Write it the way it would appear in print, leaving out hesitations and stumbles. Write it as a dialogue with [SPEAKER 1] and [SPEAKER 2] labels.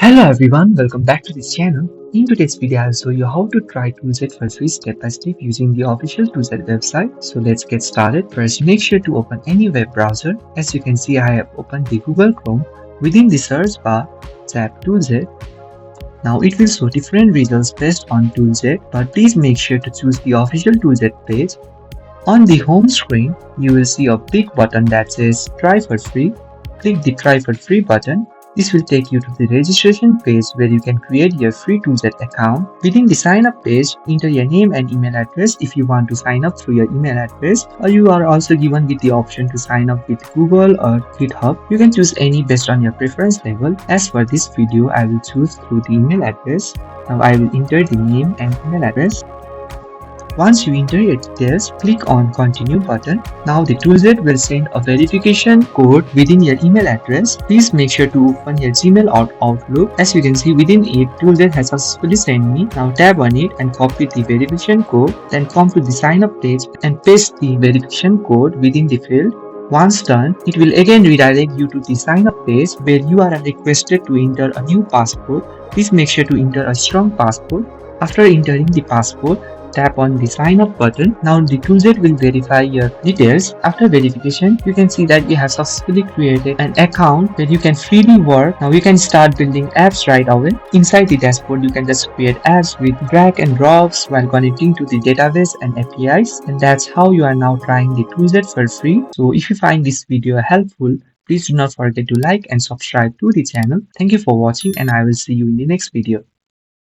[SPEAKER 1] Hello everyone, welcome back to this channel. In today's video, I'll show you how to try Toojet for free step by step using the official Toojet website. So let's get started. First, make sure to open any web browser. As you can see, I have opened the Google Chrome. Within the search bar, tap Toojet. Now it will show different results based on Toojet, but please make sure to choose the official Toojet page. On the home screen, you will see a big button that says Try for free. Click the Try for free button. This will take you to the registration page where you can create your free Toojet account. Within the sign up page, enter your name and email address if you want to sign up through your email address, or you are also given with the option to sign up with Google or GitHub. You can choose any based on your preference level. As for this video, I will choose through the email address. Now I will enter the name and email address. Once you enter your details, click on Continue button. Now the Toojet will send a verification code within your email address. Please make sure to open your Gmail or Outlook. As you can see, within it, Toojet has successfully sent me. Now tap on it and copy the verification code. Then come to the sign up page and paste the verification code within the field. Once done, it will again redirect you to the sign up page where you are requested to enter a new passport. Please make sure to enter a strong passport. After entering the passport, tap on the sign up button. Now the Toojet will verify your details. After verification, you can see that you have successfully created an account where you can freely work. Now you can start building apps right away. Inside the dashboard, you can just create apps with drag and drops while connecting to the database and APIs. And that's how you are now trying the Toojet for free. So if you find this video helpful, please do not forget to like and subscribe to the channel. Thank you for watching, and I will see you in the next video.